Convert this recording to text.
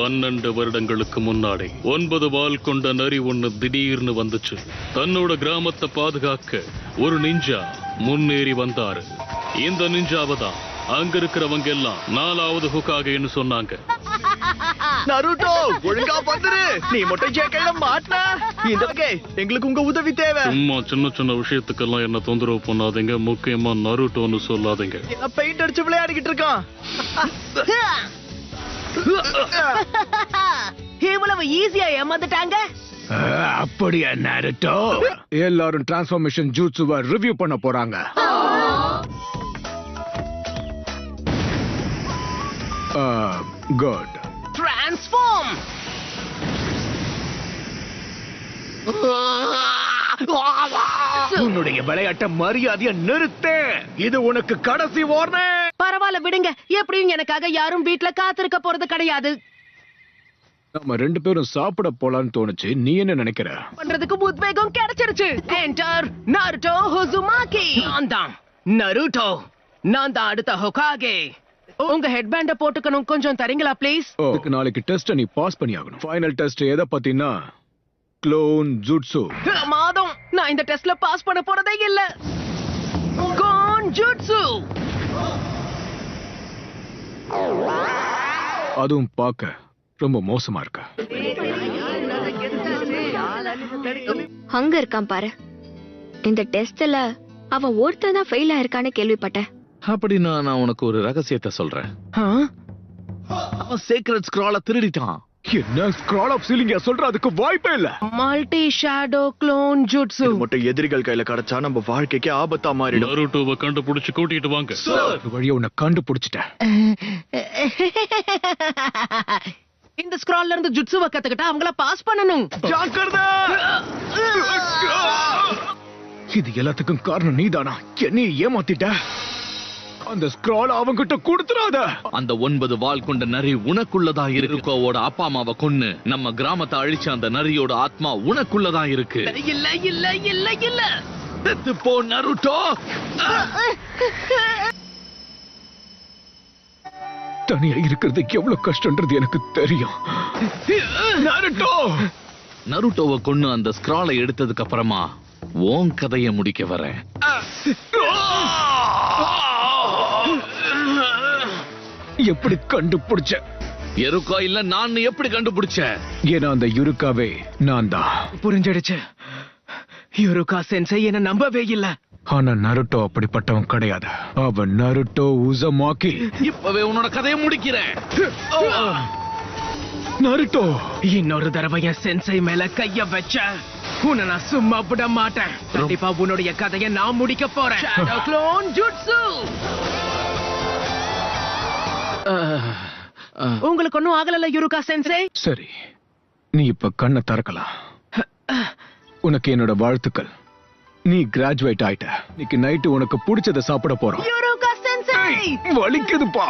12 வருடங்களுக்கு முன்னாடி 9 வால் கொண்ட நரி ஒண்ணு திடீர்னு வந்துச்சு. தன்னோட கிராமத்தை பாதுகாக்க ஒரு நிஞ்சா முன்னேறி வந்தாரு. இந்த நிஞ்சாவை தான் அங்க இருக்கிறவங்க எல்லாம் 4வது ஹோகாகேன்னு சொன்னாங்க. நருட்டோ, ஒழுங்கா வந்துரு. நீ மட்டும் ஜேக்கையில மாட்டனா இந்த வகை எங்களுக்கு உங்க உதவி தேவை. சும்மா சின்ன சின்ன விஷயத்துக்கெல்லாம் என்ன தொந்தரவு பண்ணாதீங்க. முக்கியமா நருட்டோன்னு சொல்லாதீங்க. பெயிண்ட் அடிச்சு விளையாடிக்கிட்டு இருக்கான். இவ்வளவு ஈஸியா ஏமாந்துட்டாங்க. அப்படியா நருட்டோ? எல்லாரும் டிரான்ஸ்ஃபர்மேஷன் ஜூட்சுவை ரிவ்யூ பண்ண போறாங்க. குட். டிரான்ஸ்ஃபார்ம். உன்னுடைய விளையாட்ட மரியாதையை நிறுத்து. இது உனக்கு கடைசி வார்னிங். பரவாயில்ல விடுங்க. எப்படியும் எனக்காக யாரும் வீட்ல காத்திருக்க போறது கிடையாது. நம்ம 2 பேரும் சாப்பிட போலான்னு தோணுச்சு. நீ என்ன நினைக்கிற? பண்றதுக்கு உத்வேகம் கிடைச்சிருச்சு. Enter Naruto Uzumaki. நான் தான் நருட்டோ. நான் தான் அடுத்த ஹோகாகே. உங்க ஹெட்பேண்ட போட்டுக்கணும். கொஞ்சம் தரீங்களா ப்ளீஸ்? இதுக்கு நாளைக்கு டெஸ்ட் நீ பாஸ் பண்ணி ஆகணும். ஃபைனல் டெஸ்ட் எதை பத்தினா க்ளோன் ஜூட்சு. மாதம் நான் இந்த டெஸ்ட்ல பாஸ் பண்ண போறதே இல்ல. கோன் ஜூட்சு. அதுவும் பார்க்க ரொம்ப மோசமா இருக்கு. அங்க இருக்கான் பாரு. இந்த டெஸ்ட்ல அவன் ஒருத்தன் தான் ஃபெயில் ஆயிருக்கான்னு கேள்விப்பட்டேன். அப்படின்னா நான் உனக்கு ஒரு ரகசியத்தை சொல்றேன். அவன் சீக்ரெட் ஸ்க்ரால திருடிட்டான். என்ன ஸ்க்ரால் ஆஃப் சீலிங்க சொல்ற? அதுக்கு வாய்ப்பே இல்ல. Multi shadow clone jutsu. இது மட்டும் எதிரிகள் கையில கிடைச்சா நம்ம வாழ்க்கைக்கு ஆபத்தா மாறிடும். நருட்டோவை கண்டுபிடிச்சு கூட்டிட்டு வாங்க. ஒரு வழியா உன்னை கண்டுபிடிச்சிட்டேன். இந்த ஸ்க்ரால்ல இருந்து ஜுட்சுவை கத்துக்கிட்டா அவங்கள பாஸ் பண்ணணும். ஜாக்கிரதை. இது எல்லாத்துக்கும் காரணம் நீதானா? என்னை ஏமாத்திட்ட. அந்த ஸ்க்ரால் அவங்கிட்ட கொடுத்துறாத. அந்த 9 வால் கொண்ட நரி உனக்குள்ளதா இருக்கோவோட அப்பா அம்மாவை கொன்னு நம்ம கிராமத்தை அழிச்ச அந்த நரியோட ஆத்மா உனக்குள்ளதா இருக்கு. இல்ல இல்ல இல்ல இல்ல. செத்து போ நருட்டோ. தனியா இருக்கிறது எவ்வளவு கஷ்டம்ன்றது எனக்கு தெரியும். நருட்டோ. நருட்டோவை கொன்னு அந்த ஸ்க்ராலை எடுத்ததுக்கு அப்புறமா உன் கதையை முடிக்க வரேன். எப்படி கண்டுபிடிச்ச? எருக்கா இல்ல நான் எப்படி கண்டுபிடிச்ச? ஏன்னா அந்த யுருக்காவே நான் தான். புரிஞ்சிடுச்சு. யுருகா சென்சை என்ன நம்பவே இல்ல. ஆனா நருட்டோ அப்படிப்பட்டவன் கிடையாது. அவன் நருட்டோ உசுமாகி. இப்பவே உன்னோட கதையை முடிக்கிறேன். நருட்டோ, இன்னொரு தடவை என் சென்சை மேல கைய வச்ச உன்னை நான் சும்மா விட மாட்டேன். கண்டிப்பா உன்னுடைய கதையை நான் முடிக்க போறேன். Shadow clone jutsu. உங்களுக்கு ஒண்ணும் ஆகல யுருகா சென்சை? சரி, நீ இப்ப கண்ணை திறக்கலாம். உனக்கு என்னோட வாழ்த்துக்கள். நீ கிராஜுவேட் ஆயிட்ட. இன்னைக்கு நைட்டு உனக்கு பிடிச்சதை சாப்பிட போறோம். யுருகா சென்சை வலிக்குதுப்பா.